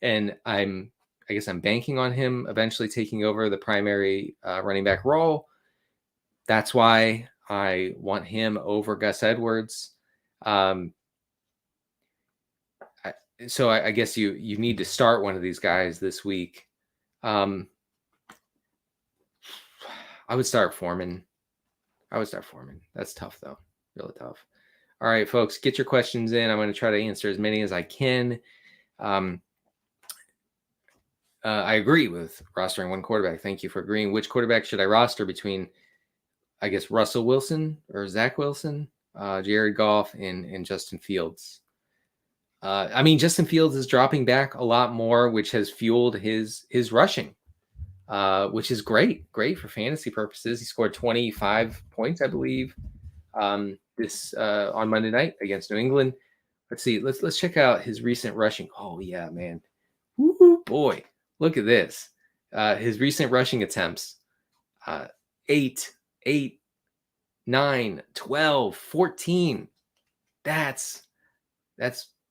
and I guess I'm banking on him eventually taking over the primary running back role. That's why I want him over Gus Edwards. So I guess you need to start one of these guys this week. I would start Foreman. That's tough, though. Really tough. All right, folks, get your questions in. I'm going to try to answer as many as I can. I agree with rostering one quarterback. Thank you for agreeing. Which quarterback should I roster between, I guess, Russell Wilson or Zach Wilson, Jared Goff, and Justin Fields? Justin Fields is dropping back a lot more, which has fueled his rushing. Which is great for fantasy purposes. He scored 25 points, I believe, this on Monday night against New England. Let's see. Let's check out his recent rushing. Oh yeah, man. Woo, boy, look at this. His recent rushing attempts: 8, 9, 12, 14. That's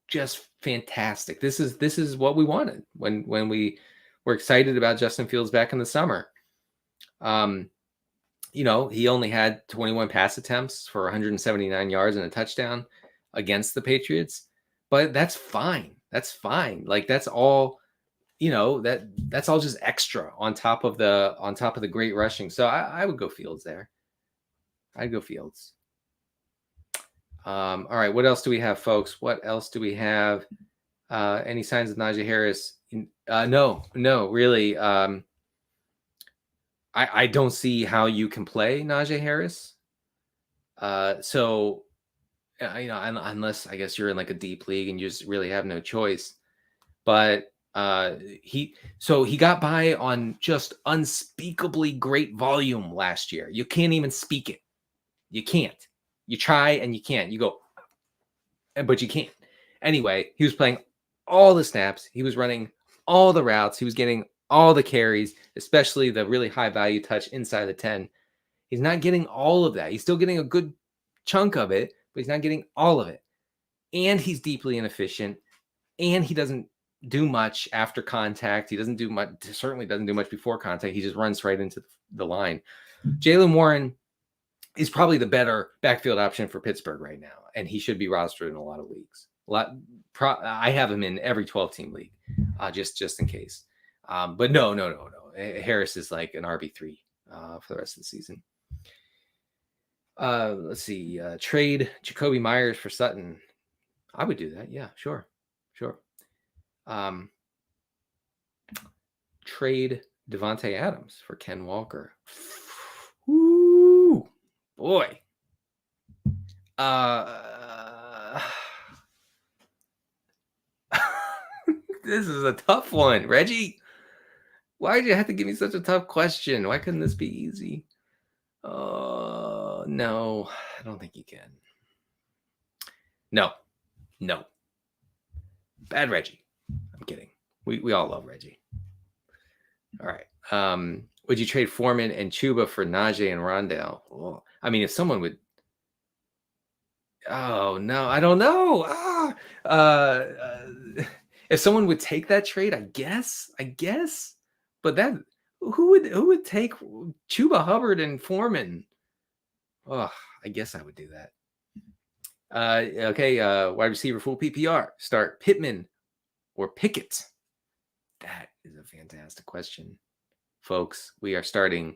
just fantastic. This is what we wanted when we were excited about Justin Fields back in the summer. He only had 21 pass attempts for 179 yards and a touchdown against the Patriots, but that's fine. Like that's all, that's all just extra on top of the great rushing. So I would go Fields there. I'd go Fields. All right. What else do we have, folks? What else do we have? Any signs of Naji Harris? No, really. I don't see how you can play Naji Harris. Unless I guess you're in like a deep league and you just really have no choice. But he got by on just unspeakably great volume last year. You can't even speak it. You can't. You try and you can't. You go, but you can't. Anyway, he was playing all the snaps. He was running all the routes. He was getting all the carries, especially the really high value touch inside the 10. He's not getting all of that. He's still getting a good chunk of it, but he's not getting all of it. And he's deeply inefficient. And he doesn't do much after contact. He doesn't do much, certainly doesn't do much before contact. He just runs right into the line. Jaylen Warren is probably the better backfield option for Pittsburgh right now. And he should be rostered in a lot of leagues. I have him in every 12-team league, just in case. But no. Harris is like an RB3 for the rest of the season. Let's see. Trade Jacoby Myers for Sutton. I would do that. Yeah, sure. Trade Devontae Adams for Ken Walker. Ooh, boy. This is a tough one, Reggie. Why did you have to give me such a tough question? Why couldn't this be easy? No, I don't think you can. No. Bad Reggie. I'm kidding. We all love Reggie. All right. Would you trade Foreman and Chuba for Najee and Rondale? Oh, I mean, if someone would. Oh no, I don't know. If someone would take that trade, I guess. But that who would take Chuba Hubbard and Foreman? Oh, I guess I would do that. Okay, wide receiver full PPR. Start Pittman or Pickett? That is a fantastic question, folks. We are starting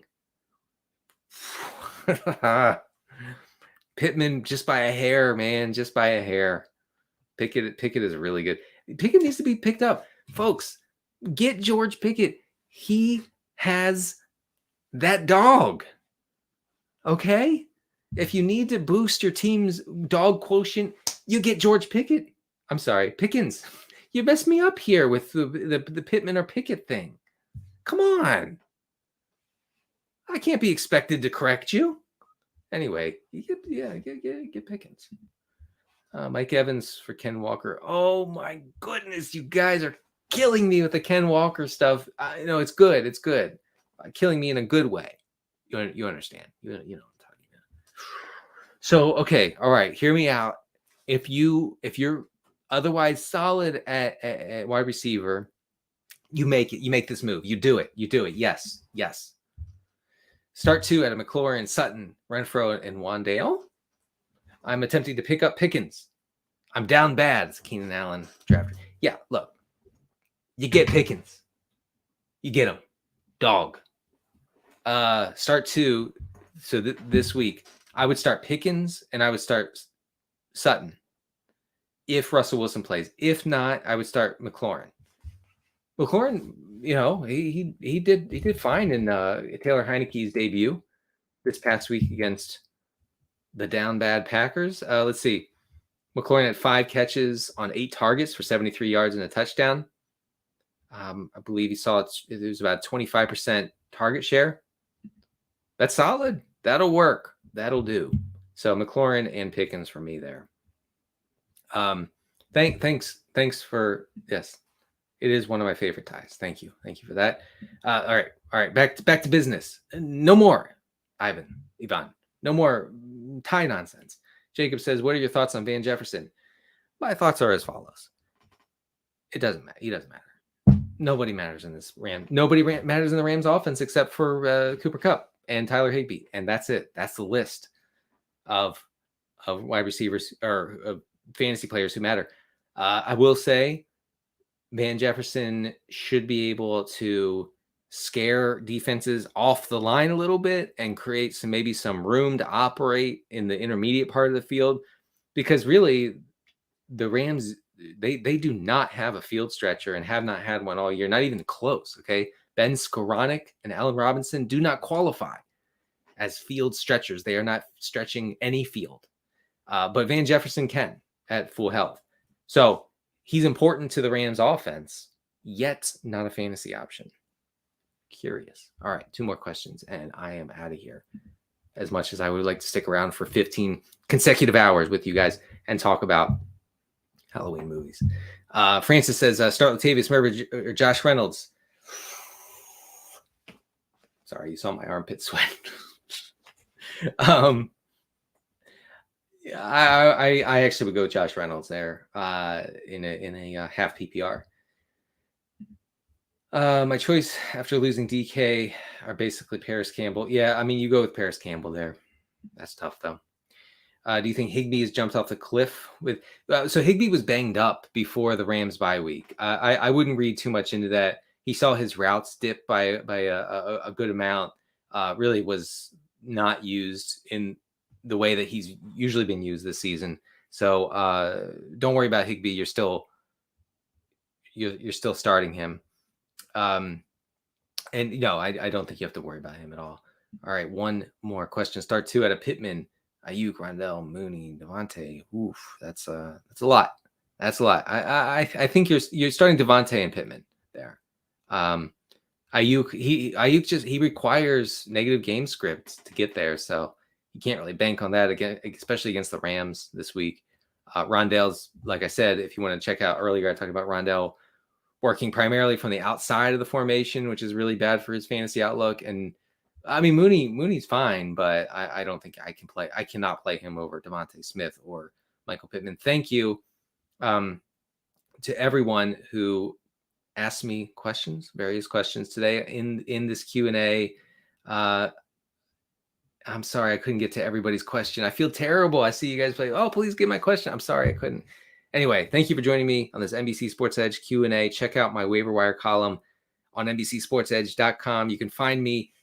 Pittman just by a hair, man, just by a hair. Pickett is really good. Pickett needs to be picked up, folks. Get George Pickett. He has that dog. Okay, if you need to boost your team's dog quotient, you get George Pickett. I'm sorry, Pickens. You messed me up here with the Pittman or Pickett thing. Come on. I can't be expected to correct you. Anyway, get Pickens. Mike Evans for Ken Walker. Oh my goodness, you guys are killing me with the Ken Walker stuff. It's good. It's good. Killing me in a good way. You understand. You know what I'm talking about. So, okay. All right. Hear me out. If you're otherwise solid at wide receiver, you make it. You make this move. You do it. Yes. Start 2 at a McLaurin, Sutton, Renfro, and Wan'Dale. I'm attempting to pick up Pickens. I'm down bad. It's Keenan Allen drafted. Yeah, look. You get Pickens. You get him. Dog. Start 2. So this week, I would start Pickens and I would start Sutton if Russell Wilson plays. If not, I would start McLaurin. McLaurin, he did fine in Taylor Heineke's debut this past week against the down bad Packers. Let's see. McLaurin had 5 catches on 8 targets for 73 yards and a touchdown. I believe he saw it was about 25% target share. That's solid. That'll work. That'll do. So McLaurin and Pickens for me there. Thanks for yes. It is one of my favorite ties. Thank you for that. All right. Back to business. No more, Ivan. No more tie nonsense. Jacob says, "What are your thoughts on Van Jefferson?" My thoughts are as follows. It doesn't matter. He doesn't matter. Nobody matters in this Ram. Nobody matters in the Rams offense except for Cooper Kupp and Tyler Higbee, and that's it. That's the list of wide receivers or of fantasy players who matter. I will say Van Jefferson should be able to scare defenses off the line a little bit and create maybe some room to operate in the intermediate part of the field, because really the Rams, they do not have a field stretcher and have not had one all year, not even close. Okay. Ben Skoranek and Allen Robinson do not qualify as field stretchers. They are not stretching any field. But Van Jefferson can at full health. So he's important to the Rams offense, yet not a fantasy option. Curious. All right, 2 more questions, and I am out of here. As much as I would like to stick around for 15 consecutive hours with you guys and talk about Halloween movies. Francis says, start Latavius Murray or Josh Reynolds. Sorry, you saw my armpit sweat. I actually would go with Josh Reynolds there in a half PPR. My choice after losing DK are basically Paris Campbell. Yeah, I mean, you go with Paris Campbell there. That's tough, though. Do you think Higbee has jumped off the cliff? So Higbee was banged up before the Rams bye week. I wouldn't read too much into that. He saw his routes dip by a good amount. Really was not used in the way that he's usually been used this season. So don't worry about Higbee. You're still starting him. And no, I don't think you have to worry about him at all. All right, 1 more question. Start 2 at a Pittman, Ayuk, Rondell, Mooney, Devontae. Oof, that's a lot. That's a lot. I think you're starting Devontae and Pittman there. Ayuk he requires negative game script to get there, so you can't really bank on that again, especially against the Rams this week. Rondell's, like I said, if you want to check out earlier, I talked about Rondell working primarily from the outside of the formation, which is really bad for his fantasy outlook. And I mean, Mooney's fine, but I don't think I cannot play him over Devontae Smith or Michael Pittman. Thank you to everyone who asked me various questions today in this Q&A. I'm sorry I couldn't get to everybody's question. I feel terrible. I see you guys play. Oh, please get my question. I'm sorry I couldn't. Anyway, thank you for joining me on this NBC Sports Edge Q&A. Check out my waiver wire column on NBCSportsEdge.com. You can find me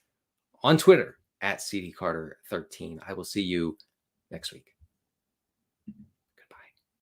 on Twitter at CDCarter13. I will see you next week.